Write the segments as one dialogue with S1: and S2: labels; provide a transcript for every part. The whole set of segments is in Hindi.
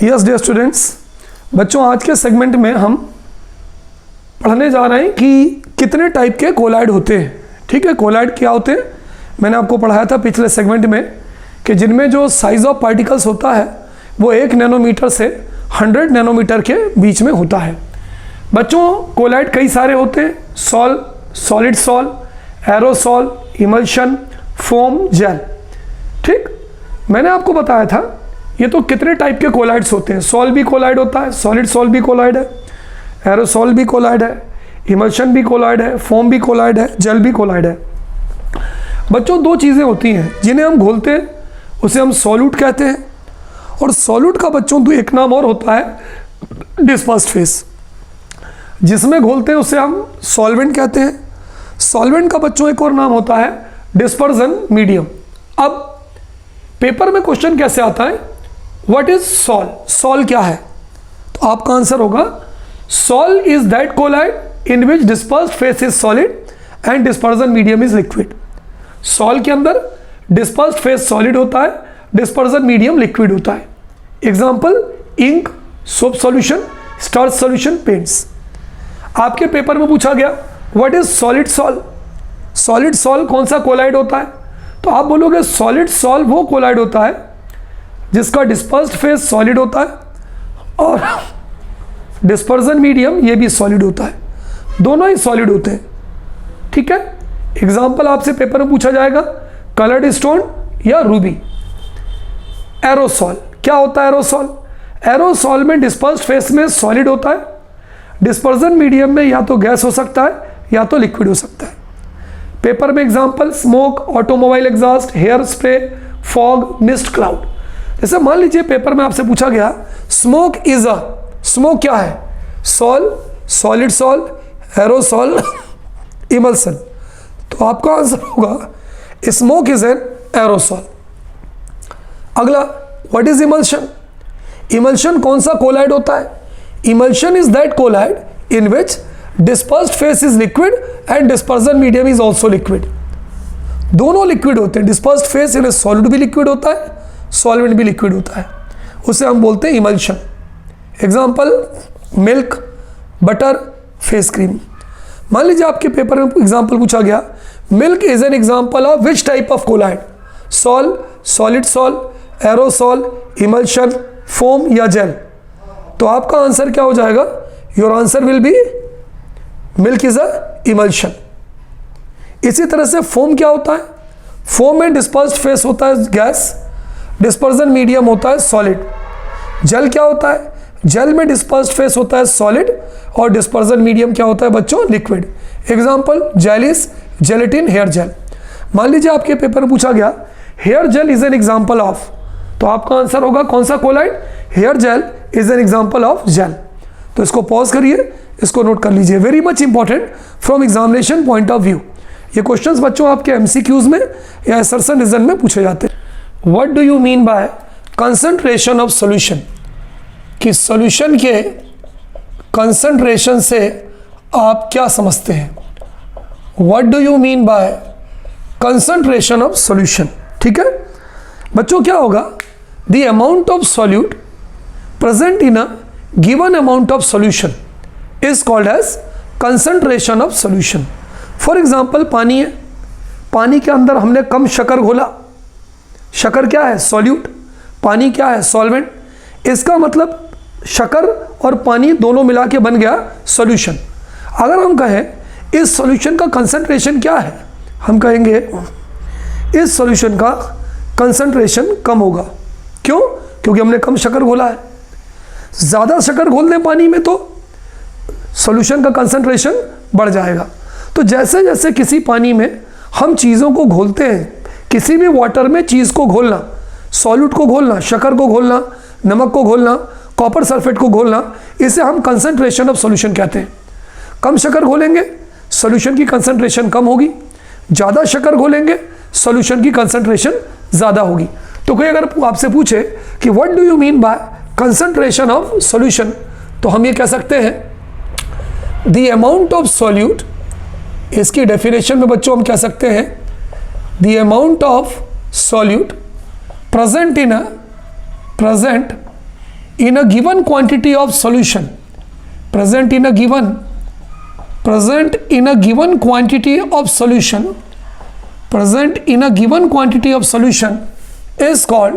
S1: यस डियर स्टूडेंट्स, बच्चों आज के सेगमेंट में हम पढ़ने जा रहे हैं कि कितने टाइप के कोलाइड होते हैं। ठीक है, कोलाइड क्या होते हैं मैंने आपको पढ़ाया था पिछले सेगमेंट में कि जिनमें जो साइज ऑफ पार्टिकल्स होता है वो 1 नैनोमीटर से 100 नैनोमीटर के बीच में होता है। बच्चों कोलाइड कई सारे होते हैं, solid sol, aerosol, emulsion, foam, gel. ठीक, मैंने आपको बताया था ये तो कितने टाइप के कोलाइड्स होते हैं। सॉल भी कोलाइड होता है, सॉलिड सॉल भी कोलाइड है, एरोसॉल भी कोलाइड है, इमल्शन भी कोलाइड है, फोम भी कोलाइड है, जेल भी कोलाइड है। बच्चों दो चीज़ें होती हैं जिन्हें हम घोलते हैं उसे हम सॉल्यूट कहते हैं, और सॉल्यूट का बच्चों तो एक नाम और होता है डिस्पर्स्ड फेस। जिसमें घोलते हैं उसे हम सॉल्वेंट कहते हैं। सॉल्वेंट का बच्चों एक और नाम होता है डिस्पर्जन मीडियम। अब पेपर में क्वेश्चन कैसे आता है, व्हाट इज सॉल, सॉल क्या है, तो आपका आंसर होगा sol is that colloid in which dispersed phase is solid and dispersion medium is liquid. Sol के अंदर डिस्पर्स्ड फेस सॉलिड होता है, डिस्पर्जन मीडियम लिक्विड होता है। Example ink, soap solution, starch solution, paints. आपके पेपर में पूछा गया what is solid sol, solid sol कौन सा कोलाइड होता है, तो आप बोलोगे सॉलिड सॉल वो कोलाइड होता है जिसका डिस्पर्स्ड फेस सॉलिड होता है और डिस्पर्जन मीडियम ये भी सॉलिड होता है, दोनों ही सॉलिड होते हैं। ठीक है, एग्जाम्पल आपसे पेपर में पूछा जाएगा कलर्ड स्टोन या रूबी। एरोसॉल क्या होता है, एरोसॉल, एरोसॉल में डिस्पर्स्ड फेस में सॉलिड होता है, डिस्पर्जन मीडियम में या तो गैस हो सकता है या तो लिक्विड हो सकता है। पेपर में example smoke, automobile exhaust, hair spray, fog, mist, cloud. जैसे मान लीजिए पेपर में आपसे पूछा गया स्मोक इज अ, स्मोक क्या है, sol, solid sol, aerosol, emulsion, तो आपका आंसर होगा स्मोक इज एन एरोसॉल। अगला व्हाट इज इमल्शन, इमल्शन कौन सा कोलाइड होता है, emulsion is that colloid in which dispersed phase is liquid and dispersion medium is also liquid. दोनों लिक्विड होते हैं, डिस्पर्स्ड फेस इन सॉलिड भी लिक्विड होता है, सॉल्वेंट भी लिक्विड होता है, उसे हम बोलते हैं emulsion. Example milk, butter, face cream. मान लीजिए आपके पेपर में एग्जाम्पल पूछा गया milk is an example of which type of colloid, sol, solid sol, aerosol, emulsion, foam या जेल, तो आपका आंसर क्या हो जाएगा, your answer will be milk is a emulsion. इसी तरह से फोम क्या होता है, फोम में डिस्पर्स्ड फेस होता है गैस, डिस्पर्जन मीडियम होता है सॉलिड। जेल क्या होता है, जेल में डिस्पर्स्ड फेस होता है सॉलिड और डिस्पर्जन मीडियम क्या होता है बच्चों, liquid. Example jellies, gelatin, hair gel. मान लीजिए आपके पेपर में पूछा गया hair gel is an example of, तो आपका आंसर होगा कौन सा colloid, hair gel is an example of gel. तो इसको पॉज करिए, इसको नोट कर लीजिए, very much important from examination point of view. ये क्वेश्चंस बच्चों आपके एमसीक्यूज में या असर्शन रीजन में पूछे जाते हैं। What do you mean by concentration of solution, कि सॉल्यूशन के कंसंट्रेशन से आप क्या समझते हैं, what do you mean by concentration of solution. ठीक है बच्चों, क्या होगा, the amount of solute present in a given amount of solution is called as concentration of solution. For example पानी है, पानी के अंदर हमने कम शक्कर घोला, शक्कर क्या है, सॉल्यूट, पानी क्या है, सॉल्वेंट। इसका मतलब शक्कर और पानी दोनों मिला के बन गया सॉल्यूशन। अगर हम कहें इस सॉल्यूशन का कंसंट्रेशन क्या है, हम कहेंगे इस सॉल्यूशन का कंसंट्रेशन कम होगा। क्यों, क्योंकि हमने कम शक्कर घोला है। ज़्यादा शक्कर घोल दें पानी में तो सॉल्यूशन का कंसंट्रेशन बढ़ जाएगा। तो जैसे जैसे किसी पानी में हम चीज़ों को घोलते हैं, किसी भी वाटर में चीज़ को घोलना, सॉल्यूट को घोलना, शक्कर को घोलना, नमक को घोलना, कॉपर सल्फेट को घोलना, इसे हम कंसंट्रेशन ऑफ सॉल्यूशन कहते हैं। कम शक्कर घोलेंगे सॉल्यूशन की कंसंट्रेशन कम होगी, ज़्यादा शक्कर घोलेंगे सॉल्यूशन की कंसंट्रेशन ज़्यादा होगी। तो कोई अगर आपसे पूछे कि what do you mean by concentration of solution, तो हम ये कह सकते हैं द अमाउंट ऑफ सॉल्यूट, इसकी डेफिनेशन में बच्चों हम कह सकते हैं the amount of solute present in a given quantity of solution, present in a given quantity of solution, present in a given quantity of solution is called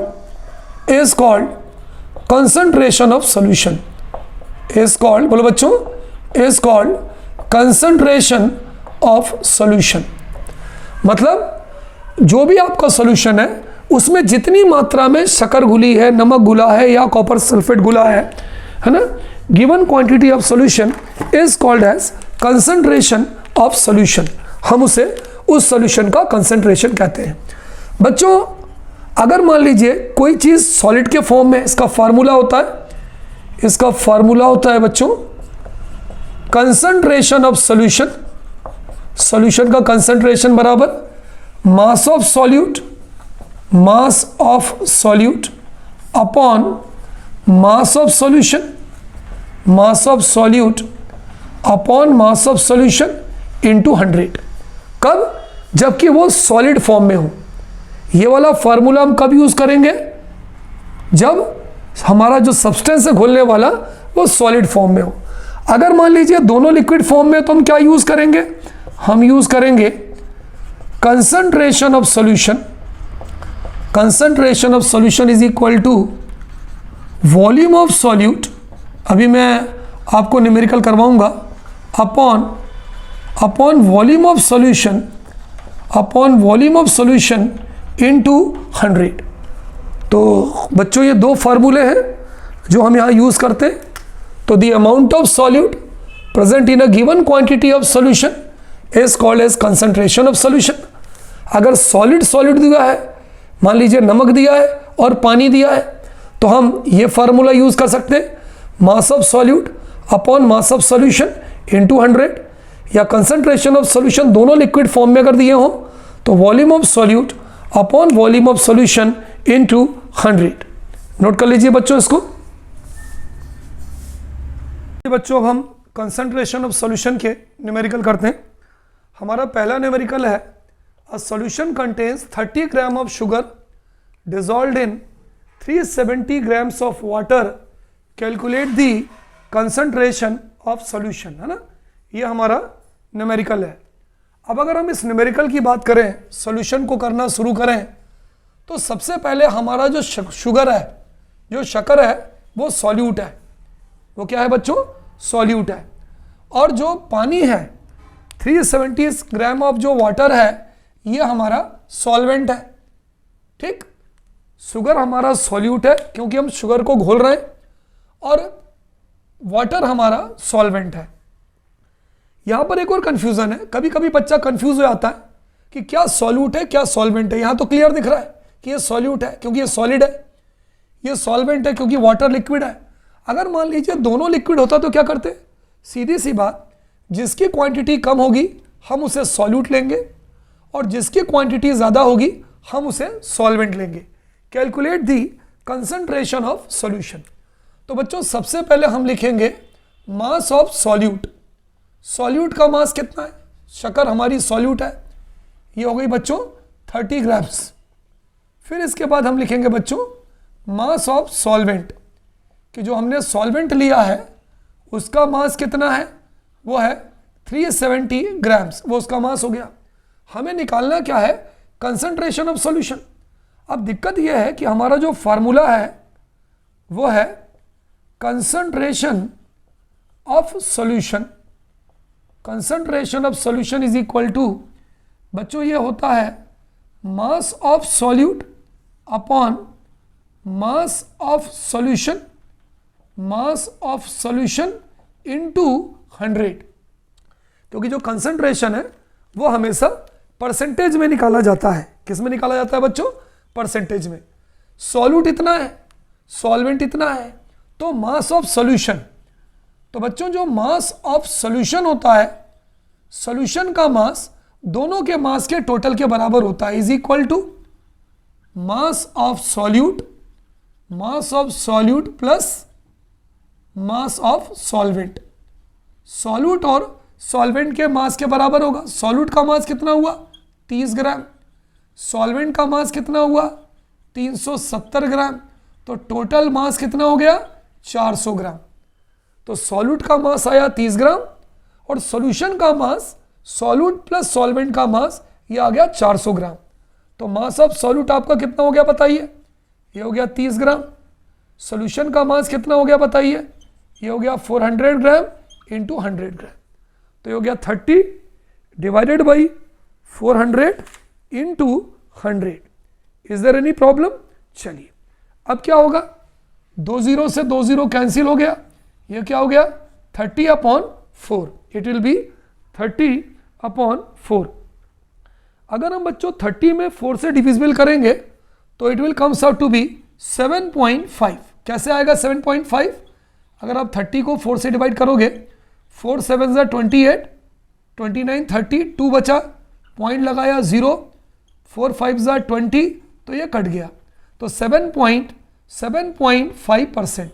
S1: concentration of solution, is called, बोलो बच्चों, is called concentration of solution। मतलब जो भी आपका सॉल्यूशन है उसमें जितनी मात्रा में शक्कर घुली है, नमक घुला है या कॉपर सल्फेट घुला है ना, given quantity of solution is called as concentration of solution. हम उसे उस सॉल्यूशन का कंसंट्रेशन कहते हैं। बच्चों अगर मान लीजिए कोई चीज़ सॉलिड के फॉर्म में, इसका फार्मूला होता है बच्चों कंसंट्रेशन ऑफ सॉल्यूशन। सॉल्यूशन का कंसंट्रेशन बराबर मास of solute upon mass of solution, mass of solute upon mass of solution into 100। कब? जबकि वो सॉलिड फॉर्म में हो। ये वाला फार्मूला हम कब यूज करेंगे? जब हमारा जो सब्सटेंस है घुलने वाला वो सॉलिड फॉर्म में हो। अगर मान लीजिए दोनों लिक्विड फॉर्म में, तो हम क्या यूज करेंगे? हम यूज करेंगे concentration of solution. Concentration of solution is equal to volume of solute, अभी मैं आपको न्यूमेरिकल करवाऊंगा, upon volume of solution into 100। तो बच्चों ये दो फार्मूले हैं जो हम यहाँ यूज करते हैं। तो the amount of solute present in a given quantity of solution is called as concentration of solution. अगर सॉलिड दिया है, मान लीजिए नमक दिया है और पानी दिया है, तो हम ये फार्मूला यूज कर सकते हैं, मास of solute upon mass of solution into 100। या कंसंट्रेशन ऑफ सॉल्यूशन दोनों लिक्विड फॉर्म में अगर दिए हो तो volume of solute upon volume of solution into 100। Note कर लीजिए बच्चों इसको। बच्चों अब हम कंसंट्रेशन ऑफ सॉल्यूशन के न्यूमेरिकल करते हैं। हमारा पहला न्यूमेरिकल है A solution contains 30 gram of sugar dissolved in 370 grams of water. Calculate the concentration of solution, है ना। ये हमारा न्यूमेरिकल है। अब अगर हम इस न्यूमेरिकल की बात करें, सॉल्यूशन को करना शुरू करें, तो सबसे पहले हमारा जो शुगर है, जो शक्कर है, वो सॉल्यूट है। वो क्या है बच्चों? सॉल्यूट है। और जो पानी है 370 ग्राम ऑफ जो वाटर है, ये हमारा सॉल्वेंट है। ठीक, शुगर हमारा सॉल्यूट है क्योंकि हम शुगर को घोल रहे हैं, और वाटर हमारा सॉल्वेंट है। यहां पर एक और कंफ्यूजन है, कभी कभी बच्चा कंफ्यूज हो जाता है कि क्या सॉल्यूट है क्या सॉल्वेंट है। यहां तो क्लियर दिख रहा है कि ये सॉल्यूट है क्योंकि ये सॉलिड है, ये सॉल्वेंट है क्योंकि वाटर लिक्विड है। अगर मान लीजिए दोनों लिक्विड होता तो क्या करते? सीधी सी बात, जिसकी क्वांटिटी कम होगी हम उसे सॉल्यूट लेंगे, और जिसकी क्वांटिटी ज़्यादा होगी हम उसे सॉल्वेंट लेंगे। Calculate the concentration of solution. तो बच्चों सबसे पहले हम लिखेंगे मास ऑफ सॉल्यूट। सॉल्यूट का मास कितना है? शक्कर हमारी सॉल्यूट है, ये हो गई बच्चों 30 ग्राम्स। फिर इसके बाद हम लिखेंगे बच्चों मास ऑफ सॉल्वेंट, कि जो हमने सॉल्वेंट लिया है उसका मास कितना है? वो है 370 ग्राम्स, वो उसका मास हो गया। हमें निकालना क्या है? Concentration of solution. अब दिक्कत यह है कि हमारा जो फार्मूला है वो है concentration of solution. Concentration of solution is equal to बच्चों ये होता है mass of solute upon mass of solution, mass of solution into 100। क्योंकि जो कंसंट्रेशन है वो हमेशा परसेंटेज में निकाला जाता है। किस में निकाला जाता है बच्चों? परसेंटेज में। सॉल्यूट इतना है, सॉल्वेंट इतना है, तो मास ऑफ सॉल्यूशन। तो बच्चों जो मास ऑफ सॉल्यूशन होता है, सॉल्यूशन का मास दोनों के मास के टोटल के बराबर होता है, is equal to mass of solute, mass of solute plus mass of solvent. Solute और सॉल्वेंट के मास के बराबर होगा। सॉल्यूट का मास कितना हुआ? 30 ग्राम। सॉल्वेंट का मास कितना हुआ? 370 ग्राम। तो टोटल मास कितना हो गया? 400 ग्राम। तो सॉल्यूट का मास आया 30 ग्राम और सॉल्यूशन का मास, सॉल्यूट प्लस सॉल्वेंट का मास ये आ गया 400 ग्राम। तो मास ऑफ सॉल्यूट आपका कितना हो गया बताइए? ये हो गया 30 ग्राम। सॉल्यूशन का मास कितना हो गया बताइए? ये हो गया 400 ग्राम इंटू 100 ग्राम। तो ये हो गया 30 divided by 400 into 100। Is there any problem? चलिए अब क्या होगा, 2 0 से 2 0 कैंसिल हो गया। ये क्या हो गया 30/4। It will be 30/4। अगर हम बच्चों 30 में 4 से डिविजिबल करेंगे तो it will comes out to be 7.5। कैसे आएगा 7.5? अगर आप 30 को 4 से डिवाइड करोगे, 4 7 28, 29 30, 2 बचा, पॉइंट लगाया 0, 4 5 20, तो ये कट गया। तो 7.5%।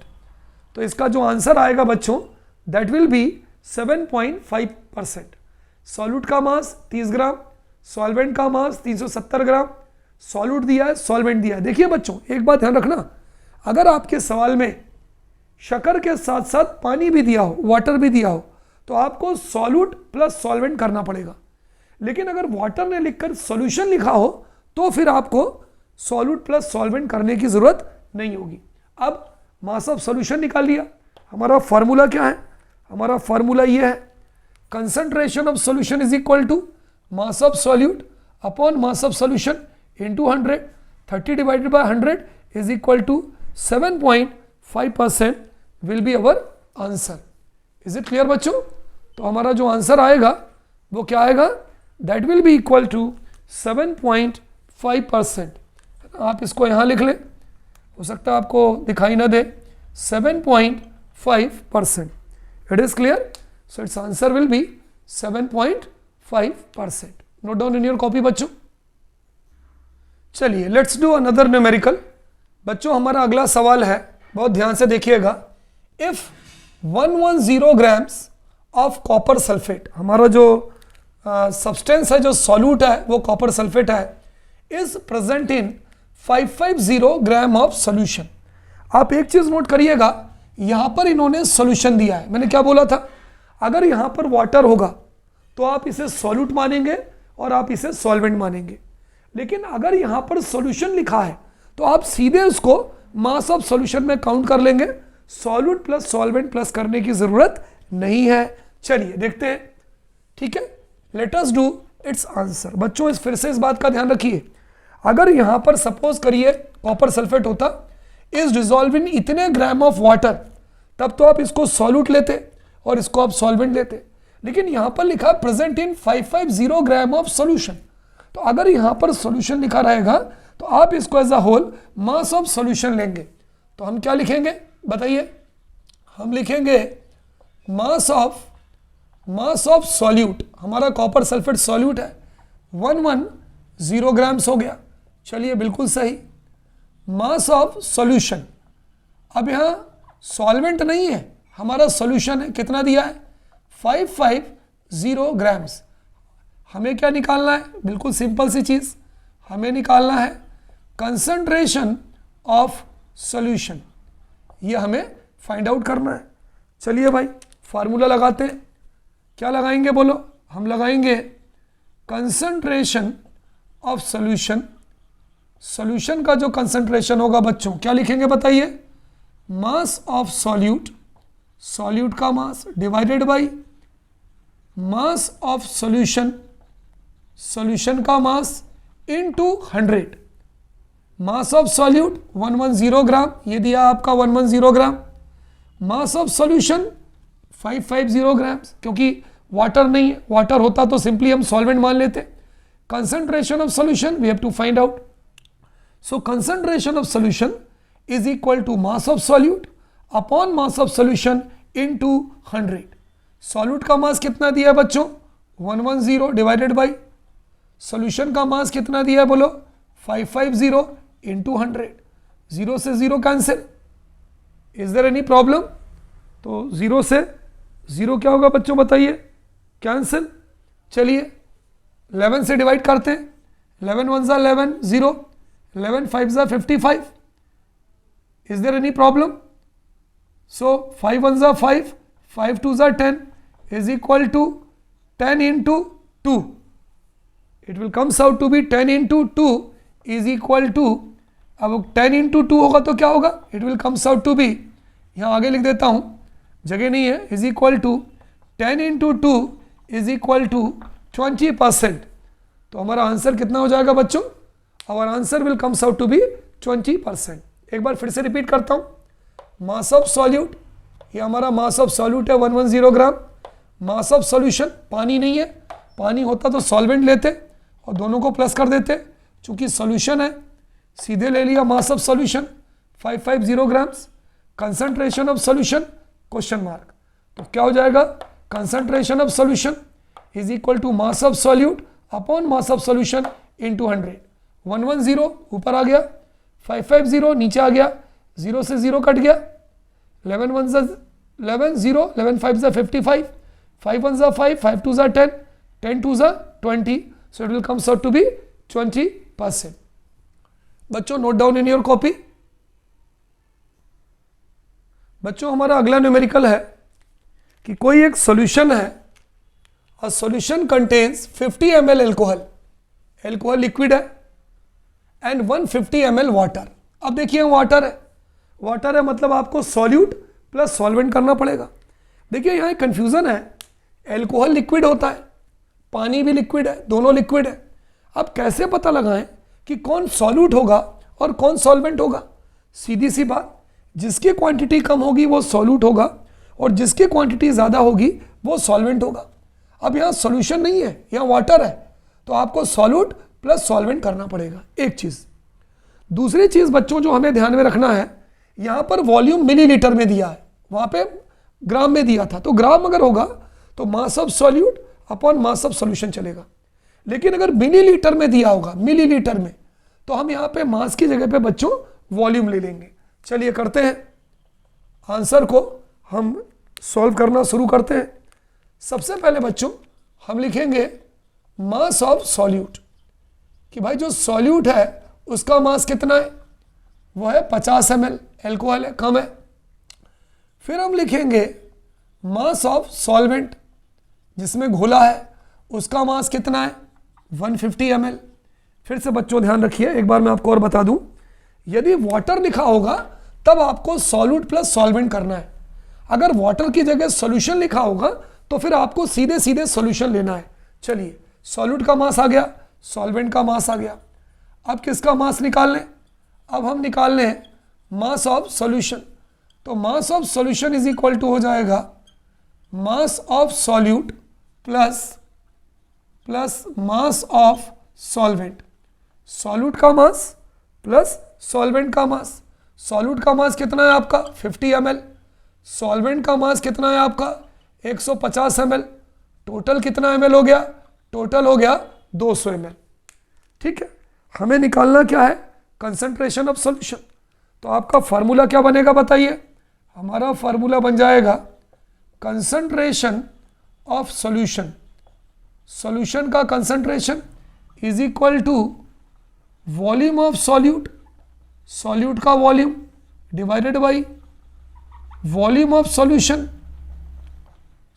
S1: तो इसका जो आंसर आएगा बच्चों दैट विल बी 7.5%। सॉल्यूट का मास 30 ग्राम, सॉल्वेंट का मास 370 ग्राम। सॉल्यूट दिया है, सॉल्वेंट दिया है। देखिए बच्चों एक बात ध्यान रखना, अगर आपके सवाल में शक्कर के साथ साथ पानी भी दिया हो, वाटर भी दिया हो, तो आपको सॉल्यूट प्लस सॉल्वेंट करना पड़ेगा। लेकिन अगर वाटर ने लिखकर सॉल्यूशन लिखा हो तो फिर आपको सॉल्यूट प्लस सॉल्वेंट करने की जरूरत नहीं होगी। अब मास ऑफ सॉल्यूशन निकाल लिया। हमारा फॉर्मूला क्या है? हमारा फॉर्मूला ये है, concentration of solution is equal to mass of solute upon mass of solution into 100। 30 divided by 100 is equal to 7.5% will be our answer. Is it clear बच्चों? तो हमारा जो आंसर आएगा वो क्या आएगा? That will be equal to 7.5%। आप इसको यहाँ लिख लें, हो सकता है आपको दिखाई ना दे। 7.5%। It is clear? So it's answer will B 7.5%। Note down in your copy बच्चों। चलिए लेट्स डू अनदर न्यूमेरिकल। बच्चों हमारा अगला सवाल है, बहुत ध्यान से देखिएगा। If 110 grams of copper sulphate, हमारा जो सब्सटेंस है, जो सॉल्यूट है वो कॉपर सल्फेट है, is present in 550 gram of solution. आप एक चीज नोट करिएगा, यहां पर इन्होंने सॉल्यूशन दिया है। मैंने क्या बोला था? अगर यहां पर वाटर होगा तो आप इसे सॉल्यूट मानेंगे और आप इसे सॉल्वेंट मानेंगे। लेकिन अगर यहां पर सॉल्यूशन लिखा है तो आप सीधे उसको मास ऑफ सॉल्यूशन में काउंट कर लेंगे। सॉल्यूट प्लस सॉल्वेंट प्लस करने की जरूरत नहीं है। चलिए देखते हैं, ठीक है। Let us do it's answer. बच्चों इस फिर से इस बात का ध्यान रखिए, अगर यहां पर सपोज करिए कॉपर सल्फेट होता इज डिसॉल्व इन इतने ग्राम ऑफ वाटर, तब तो आप इसको सॉल्यूट लेते और इसको आप सॉल्वेंट लेते। लेकिन यहां पर लिखा present in 550 gram of solution, तो अगर यहां पर सॉल्यूशन लिखा रहेगा तो आप इसको as a whole mass of solution लेंगे। तो हम क्या लिखेंगे बताइए? हम लिखेंगे मास ऑफ सॉल्यूट। हमारा कॉपर सल्फेट सॉल्यूट है, 110 ग्राम्स हो गया। चलिए बिल्कुल सही। मास ऑफ सॉल्यूशन, अब यहां सॉल्वेंट नहीं है, हमारा सॉल्यूशन है। कितना दिया है? 550 ग्राम्स। हमें क्या निकालना है? बिल्कुल सिंपल सी चीज, हमें निकालना है कंसंट्रेशन ऑफ सॉल्यूशन। ये हमें फाइंड आउट करना है। चलिए भाई फार्मूला लगाते हैं। क्या लगाएंगे बोलो? हम लगाएंगे कंसंट्रेशन ऑफ सॉल्यूशन। सॉल्यूशन का जो कंसंट्रेशन होगा बच्चों क्या लिखेंगे बताइए? मास ऑफ सॉल्यूट, सॉल्यूट का mass divided by mass of solution, solution का mass into 100। Mass of solute 110 gram, ये दिया आपका 110 ग्राम। मास ऑफ सॉल्यूशन 550 ग्राम्स, क्योंकि वाटर नहीं है, वाटर होता तो सिंपली हम सॉल्वेंट मान लेते। Concentration of solution we have to find out. So concentration of solution is equal to mass of solute upon mass of solution into 100। Solute का मास कितना दिया है बच्चों? 110 डिवाइडेड बाय सॉल्यूशन का मास कितना दिया है बोलो? 550 इंटू 100। 0 से 0 cancel. Is there any problem? तो 0 से 0 क्या होगा बच्चों बताइए? कैंसिल। चलिए 11 से डिवाइड करते हैं। 11 1 11, 0, 11 5 55। Is there any problem? So 5 1 ज़ा 5, 5 2 ज़ा 10 is equal to 10 into 2. It will comes out to be 10 into 2 is equal to, अब 10 इंटू 2 होगा तो क्या होगा, it will comes out to be, यहाँ आगे लिख देता हूँ, जगह नहीं है, is equal to 10 into 2 is equal to 20%. तो हमारा आंसर कितना हो जाएगा बच्चों, our answer will comes out to be 20%. एक बार फिर से रिपीट करता हूँ, मास ऑफ सॉल्यूट, ये हमारा मास ऑफ सॉल्यूट है 110 ग्राम. मास ऑफ सॉल्यूशन, पानी नहीं है, पानी होता तो सॉल्वेंट लेते और दोनों को प्लस कर देते, चूंकि सॉल्यूशन है सीधे ले लिया mass of solution 550 grams. Concentration of solution question mark, तो क्या हो जाएगा, concentration of solution is equal to mass of solute upon mass of solution into 100. 110 ऊपर आ गया, 550 नीचे आ गया, 0 से 0 कट गया, 11 1 ज़ा 11, 0, 11 5 ज़ा 55, 5 1 ज़ा 5, 5 2 ज़ा 10, 10 2 ज़ा 20. So it will comes out to be 20%. बच्चों note down in your copy. बच्चों हमारा अगला न्यूमेरिकल है कि कोई एक सॉल्यूशन है, a solution contains 50 ml alcohol, alcohol liquid है, एंड 150 ml वाटर. अब देखिए वाटर है, वाटर है मतलब आपको सॉल्यूट प्लस सॉल्वेंट करना पड़ेगा. देखिए यहाँ एक कंफ्यूजन है, एल्कोहल लिक्विड होता है, पानी भी लिक्विड है, दोनों लिक्विड है. अब कैसे पता लगाएं कि कौन सॉल्यूट होगा और कौन सॉल्वेंट होगा. सीधी सी बात, जिसकी क्वांटिटी कम होगी वो सॉल्यूट होगा और जिसकी क्वांटिटी ज़्यादा होगी वो सॉल्वेंट होगा. अब यहाँ सॉल्यूशन नहीं है, यहाँ वाटर है, तो आपको सॉल्यूट प्लस सॉल्वेंट करना पड़ेगा, एक चीज़. दूसरी चीज़ बच्चों जो हमें ध्यान में रखना है, यहाँ पर वॉल्यूम मिलीलीटर में दिया है, वहाँ पे ग्राम में दिया था, तो ग्राम अगर होगा तो mass of solute upon mass of solution चलेगा. लेकिन अगर मिलीलीटर में दिया होगा, मिलीलीटर में, तो हम यहाँ पे मास की जगह पे बच्चों वॉल्यूम ले लेंगे. चलिए करते हैं, आंसर को हम सॉल्व करना शुरू करते हैं. सबसे पहले बच्चों हम लिखेंगे मास ऑफ सॉल्यूट, कि भाई जो सॉल्यूट है उसका मास कितना है, वो है 50 ml, एल्कोहल है, कम है. फिर हम लिखेंगे मास ऑफ सॉल्वेंट, जिसमें घोला है, उसका मास कितना है, 150 ml. फिर से बच्चों ध्यान रखिए, एक बार मैं आपको और बता दूं, यदि वाटर लिखा होगा तब आपको सॉल्यूट प्लस सॉल्वेंट करना है. अगर वाटर की जगह सॉल्यूशन लिखा होगा तो फिर आपको सीधे सीधे सॉल्यूशन लेना है. चलिए, सॉल्यूट का मास आ गया, सॉल्वेंट का मास आ गया. अब किसका मास निकाल लें, अब हम निकाल लें मास ऑफ सॉल्यूशन. तो mass of solution is equal to हो जाएगा mass of solute plus mass of solvent. Solute का मास प्लस सॉल्वेंट का मास. सॉल्यूट का मास कितना है आपका 50 ml, सॉल्वेंट का मास कितना है आपका 150 ml. टोटल कितना ml हो गया, टोटल हो गया 200 ml. ठीक है, हमें निकालना क्या है, कंसंट्रेशन ऑफ सॉल्यूशन. तो आपका फार्मूला क्या बनेगा बताइए, हमारा फार्मूला बन जाएगा कंसंट्रेशन ऑफ सॉल्यूशन. सॉल्यूशन का concentration is equal to volume of solute, solute का volume divided by volume of solution,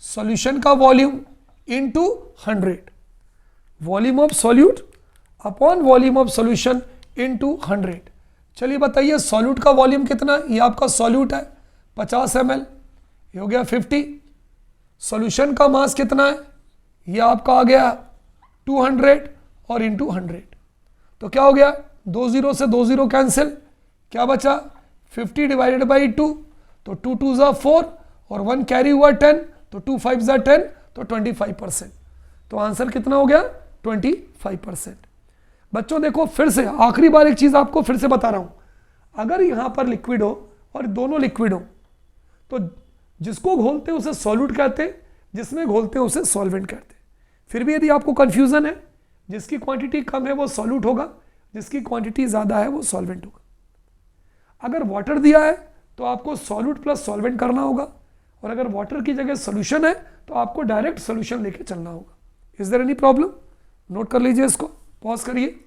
S1: solution का volume into 100. Volume of solute upon volume of solution into 100. चलिए बताइए सॉल्यूट का वॉल्यूम कितना है, ये आपका सॉल्यूट है 50 ml, ये हो गया 50. सॉल्यूशन का मास कितना है, ये आपका आ गया 200 और इंटू 100. तो क्या हो गया, 2 0 से 2 0 कैंसिल, क्या बचा 50 डिवाइडेड बाई 2, तो 2 2 ज़ा 4 और 1 कैरी हुआ 10, तो 2 5 ज़ा 10, तो 25%. तो आंसर कितना हो गया 25%. बच्चों देखो फिर से आखिरी बार एक चीज़ आपको फिर से बता रहा हूँ, अगर यहाँ पर लिक्विड हो और दोनों लिक्विड हो तो जिसको घोलते हैं उसे सॉल्यूट कहते हैं, जिसमें घोलते हैं उसे सॉल्वेंट कहते हैं. फिर भी यदि आपको कन्फ्यूज़न है, जिसकी क्वांटिटी कम है वो सॉल्यूट होगा, जिसकी क्वांटिटी ज़्यादा है वो सॉल्वेंट होगा. अगर वाटर दिया है तो आपको सॉल्यूट प्लस सॉल्वेंट करना होगा, और अगर वाटर की जगह सोल्यूशन है तो आपको डायरेक्ट सोल्यूशन लेके चलना होगा. Is there any problem, note कर लीजिए, इसको पॉज करिए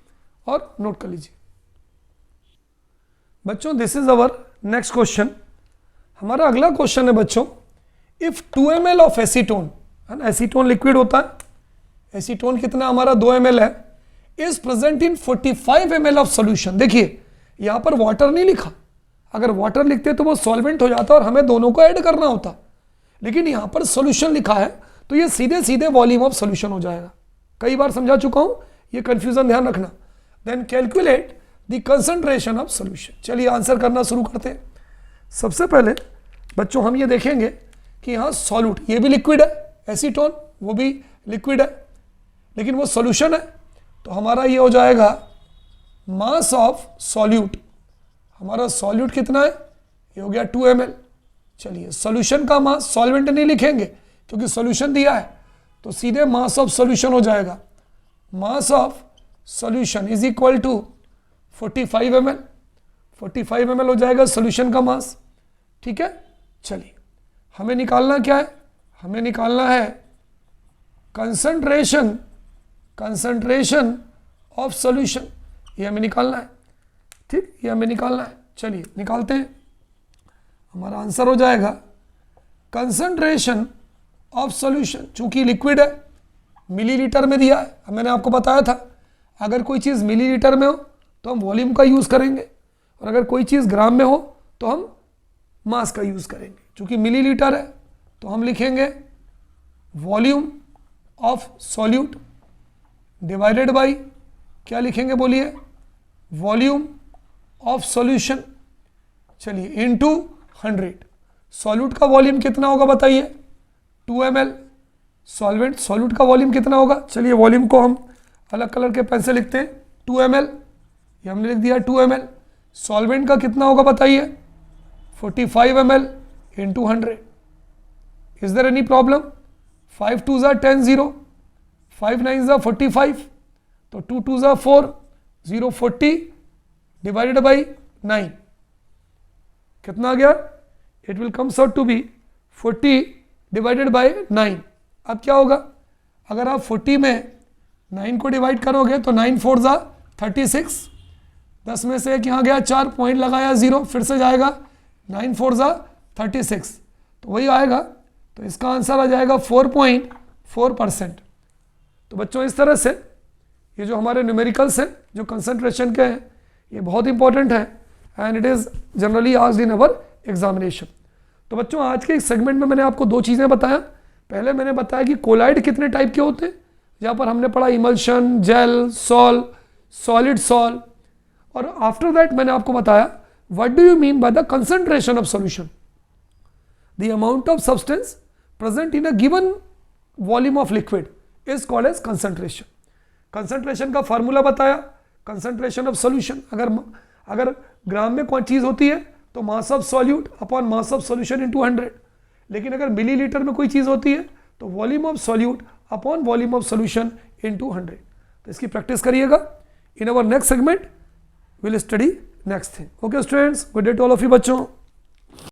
S1: और नोट कर लीजिए. बच्चों this is our next question. हमारा अगला क्वेश्चन है बच्चों, इफ 2 ml ऑफ एसीटोन, है ना, एसीटोन लिक्विड होता है, एसीटोन कितना हमारा 2 ml है, is present in 45 ml of solution. देखिए यहां पर वाटर नहीं लिखा, अगर वाटर लिखते तो वो सॉल्वेंट हो जाता और हमें दोनों को ऐड करना होता, लेकिन यहां पर सोल्यूशन लिखा है तो ये सीधे सीधे वॉल्यूम ऑफ सोल्यूशन हो जाएगा। कई बार समझा चुका हूं, ये कंफ्यूजन ध्यान रखना। Then calculate the concentration of solution. चलिए आंसर करना शुरू करते हैं। सबसे पहले बच्चों हम ये देखेंगे कि यहाँ सॉल्यूट, ये भी लिक्विड है, एसीटोन वो भी लिक्विड है, लेकिन वो सॉल्यूशन है, तो हमारा ये हो जाएगा मास ऑफ सॉल्यूट। हमारा सॉल्यूट कितना है, ये हो गया 2 ml। चलिए सॉल्यूशन का मास, सॉल्वेंट नहीं लिखेंगे क्योंकि सॉल्यूशन दिया है, तो सीधे मास ऑफ सॉल्यूशन हो जाएगा। Mass of solution is equal to 45 ml। 45 ml हो जाएगा सॉल्यूशन का मास, ठीक है। चलिए हमें निकालना क्या है, हमें निकालना है कंसंट्रेशन, कंसंट्रेशन ऑफ सॉल्यूशन, ये हमें निकालना है, ठीक, ये हमें निकालना है। चलिए निकालते हैं। हमारा आंसर हो जाएगा कंसंट्रेशन ऑफ सॉल्यूशन, चूंकि लिक्विड है, मिलीलीटर में दिया है। मैंने आपको बताया था अगर कोई चीज़ मिलीलीटर में हो तो हम वॉल्यूम का यूज़ करेंगे, और अगर कोई चीज़ ग्राम में हो तो हम मास का यूज़ करेंगे। चूंकि मिलीलीटर है तो हम लिखेंगे volume of solute divided by, क्या लिखेंगे बोलिए, वॉल्यूम ऑफ सॉल्यूशन। चलिए इनटू 100। सॉल्यूट का वॉल्यूम कितना होगा बताइए, 2 ml। सॉल्वेंट, सॉल्यूट का वॉल्यूम कितना होगा, चलिए वॉल्यूम को हम अलग कलर के पेन से लिखते हैं, 2 ml, ये हमने लिख दिया 2 ml। सॉल्वेंट का कितना होगा बताइए, 45 ml into 100। Is there any problem, 5 2 ज़ा 10 0, 5 9 ज़ा 45, तो 2 2 ज़ा 4, 0 40 डिवाइडेड बाई 9, कितना आ गया, it will comes out to be 40 divided by 9। अब क्या होगा, अगर आप 40 में 9 को डिवाइड करोगे तो 9 4 ज़ा 36, 10 में से एक यहाँ गया, 4 पॉइंट लगाया 0, फिर से जाएगा 9 4 ज़ा 36, तो वही आएगा। तो इसका आंसर आ जाएगा 4.4%। तो बच्चों इस तरह से ये जो हमारे न्यूमेरिकल्स हैं जो कंसंट्रेशन के हैं, ये बहुत इंपॉर्टेंट है and it is generally asked in our examination. तो बच्चों आज के इस सेगमेंट में मैंने आपको दो चीज़ें बताया। पहले मैंने बताया कि कोलाइड कितने टाइप के होते हैं, जहाँ पर हमने पढ़ा emulsion, gel, sol, solid sol, और आफ्टर दैट मैंने आपको बताया what do you mean by the concentration of solution, the amount of substance present in a given volume of liquid is called as concentration. Concentration का फार्मूला बताया, कंसंट्रेशन ऑफ सॉल्यूशन, अगर ग्राम में कोई चीज़ होती है तो mass of solute upon mass of solution into 100, लेकिन अगर मिलीलीटर में कोई चीज़ होती है तो volume of solute upon volume of solution into 100। तो इसकी प्रैक्टिस करिएगा। In our next segment will study next thing. Okay students, good day to all of you बच्चों।